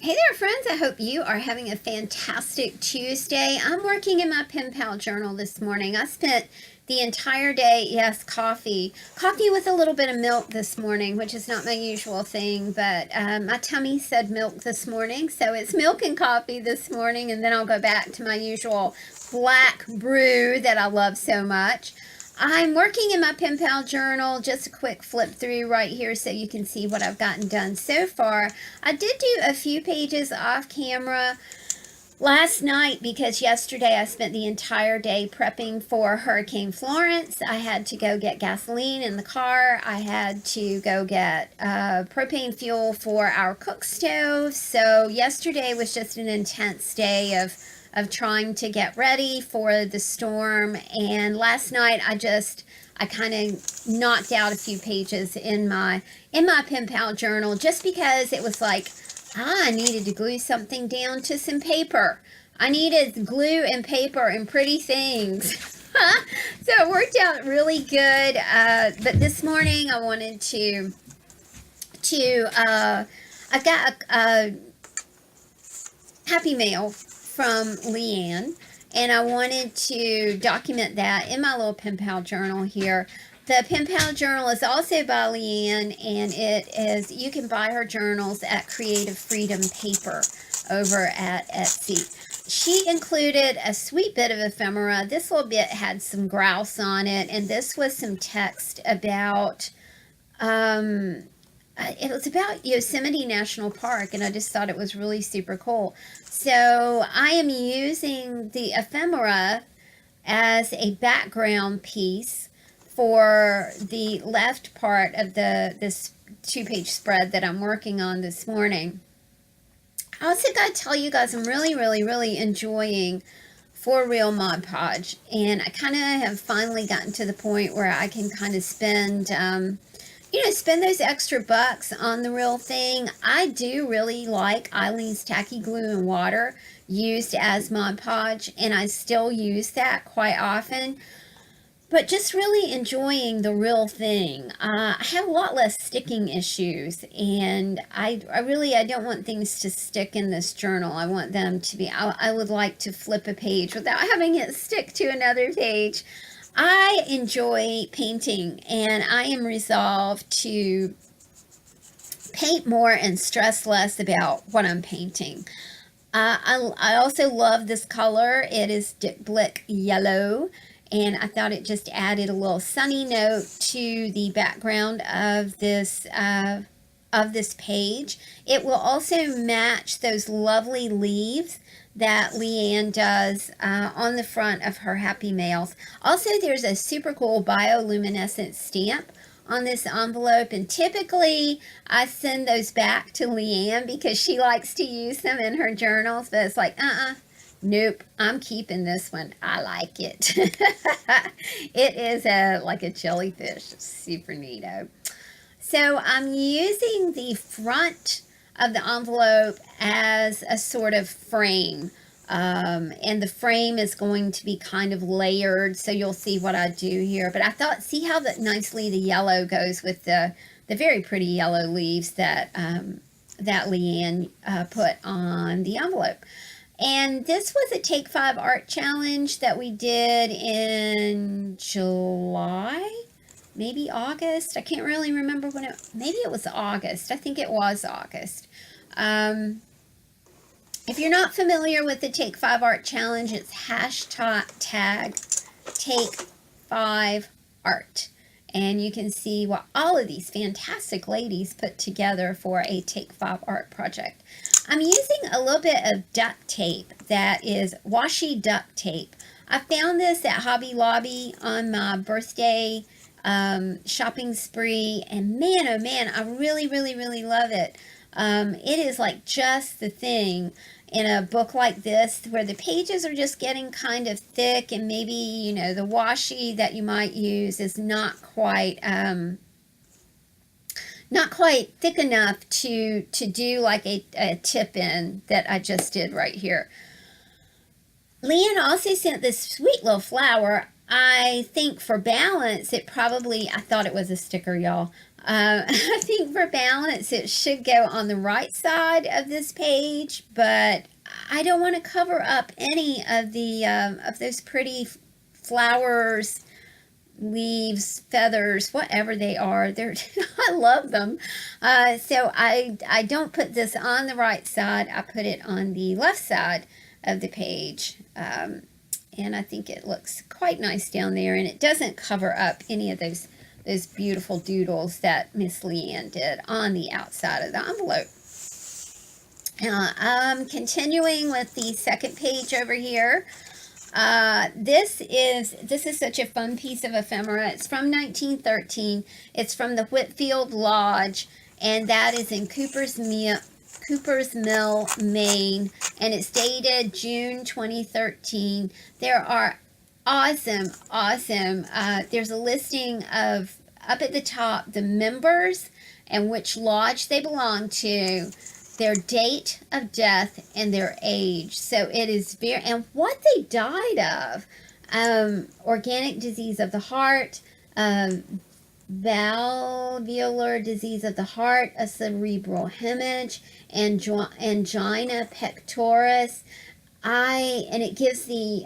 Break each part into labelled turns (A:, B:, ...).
A: Hey there, friends. I hope you are having a fantastic Tuesday. I'm working in my pen pal journal this morning. I spent the entire day, yes, coffee with a little bit of milk this morning, which is not my usual thing, but my tummy said milk this morning, so it's milk and coffee this morning, and then I'll go back to my usual black brew that I love so much. I'm working in my pen pal journal. Just a quick flip through right here so you can see what I've gotten done so far. I did do a few pages off camera last night because yesterday I spent the entire day prepping for Hurricane Florence. I had to go get gasoline in the car. I had to go get propane fuel for our cook stove. So yesterday was just an intense day of trying to get ready for the storm. And last night I kind of knocked out a few pages in my pen pal journal just because it was like I needed to glue something down to some paper. I needed glue and paper and pretty things. So it worked out really good. But this morning I wanted I got a happy mail from Leanne, and I wanted to document that in my little pen pal journal here. The pen pal journal is also by Leanne, and you can buy her journals at Creative Freedom Paper over at Etsy. She included a sweet bit of ephemera. This little bit had some grouse on it, and this was some text about it was about Yosemite National Park, and I just thought it was really super cool. So I am using the ephemera as a background piece for the left part of this two-page spread that I'm working on this morning. I also got to tell you guys I'm really enjoying For Real Mod Podge, and I kind of have finally gotten to the point where I can kind of spend those extra bucks on the real thing. I do really like Eileen's Tacky Glue and Water used as Mod Podge, and I still use that quite often. But just really enjoying the real thing. I have a lot less sticking issues, and I don't want things to stick in this journal. I want them to be, I would like to flip a page without having it stick to another page. I enjoy painting, and I am resolved to paint more and stress less about what I'm painting. I also love this color. It is Dick Blick Yellow, and I thought it just added a little sunny note to the background of this page. It will also match those lovely leaves that Leanne does on the front of her Happy Mails. Also, there's a super cool bioluminescent stamp on this envelope, and typically I send those back to Leanne because she likes to use them in her journals, but it's like, nope, I'm keeping this one. I like it. It is like a jellyfish. Super neato. So I'm using the front of the envelope as a sort of frame. And the frame is going to be kind of layered, so you'll see what I do here. But I thought, see how nicely the yellow goes with the very pretty yellow leaves that Leanne put on the envelope. And this was a Take 5 art challenge that we did in July, maybe August. I can't really remember when maybe it was August. I think it was August. If you're not familiar with the Take 5 art challenge, it's hashtag Take 5 art. And you can see what all of these fantastic ladies put together for a Take 5 art project. I'm using a little bit of duct tape that is washi duct tape. I found this at Hobby Lobby on my birthday shopping spree, and man, oh man, I really love it. It is like just the thing in a book like this where the pages are just getting kind of thick, and maybe, the washi that you might use is not quite thick enough to do like a tip in that I just did right here. Leanne also sent this sweet little flower. I think for balance, I thought it was a sticker, y'all. I think for balance, it should go on the right side of this page, but I don't want to cover up any of the of those pretty flowers, leaves, feathers, whatever they are. They're I love them. So I don't put this on the right side. I put it on the left side of the page. And I think it looks quite nice down there, and it doesn't cover up any of those beautiful doodles that Miss Leanne did on the outside of the envelope. Continuing with the second page over here. This is such a fun piece of ephemera. It's from 1913. It's from the Whitfield Lodge, and that is in Cooper's Mill, Maine, and it's dated June 2013. There are awesome. There's a listing of, up at the top, the members and which lodge they belong to, their date of death, and their age. So it is and what they died of. Organic disease of the heart, valvular disease of the heart, a cerebral hemorrhage, angina pectoris. And it gives the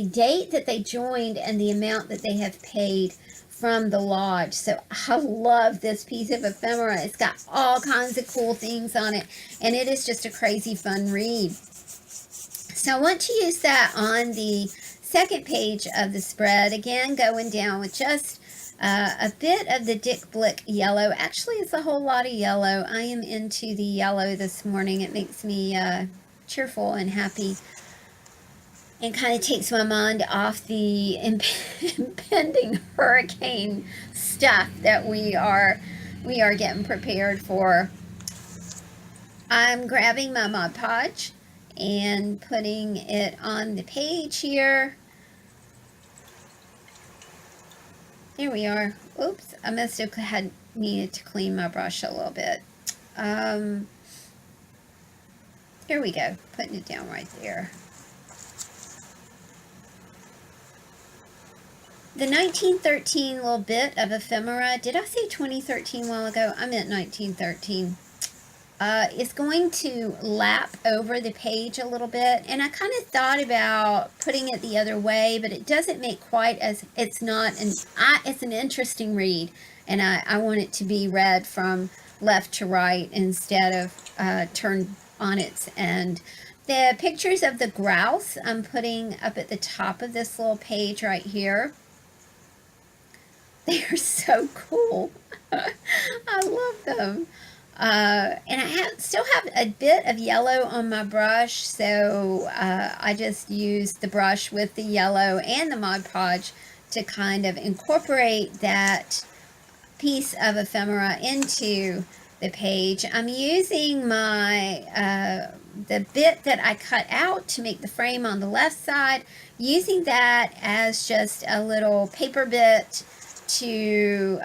A: date that they joined and the amount that they have paid from the lodge. So I love this piece of ephemera. It's got all kinds of cool things on it, and it is just a crazy fun read. So I want to use that on the second page of the spread. Again, going down with just a bit of the Dick Blick yellow. Actually, it's a whole lot of yellow. I am into the yellow this morning. It makes me cheerful and happy, and kind of takes my mind off the impending hurricane stuff that we are getting prepared for. I'm grabbing my Mod Podge and putting it on the page here. There we are. Oops, I must have needed to clean my brush a little bit. There we go, putting it down right there. The 1913 little bit of ephemera, did I say 2013 a while ago? I meant 1913. Is going to lap over the page a little bit, and I kind of thought about putting it the other way, but it doesn't make quite as, it's an interesting read, and I want it to be read from left to right instead of turned on its end. The pictures of the grouse I'm putting up at the top of this little page right here. They are so cool. I love them. And I still have a bit of yellow on my brush, so I just used the brush with the yellow and the Mod Podge to kind of incorporate that piece of ephemera into the page. I'm using my the bit that I cut out to make the frame on the left side, using that as just a little paper bit to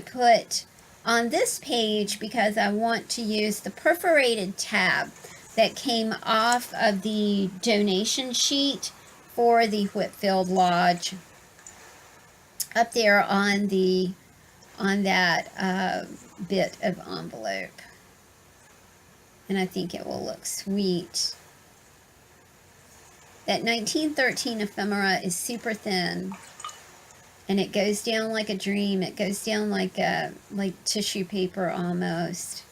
A: put on this page, because I want to use the perforated tab that came off of the donation sheet for the Whitfield Lodge up there on that bit of envelope. And I think it will look sweet. That 1913 ephemera is super thin, and it goes down like a dream. It goes down like tissue paper almost.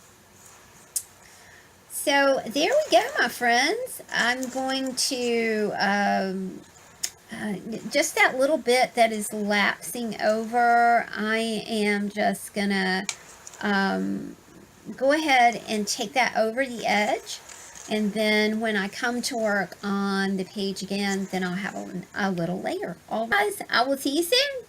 A: So there we go, my friends. I'm going to just that little bit that is lapsing over, I am just gonna go ahead and take that over the edge, and then when I come to work on the page again, then I'll have a little layer. All right, guys, I will see you soon.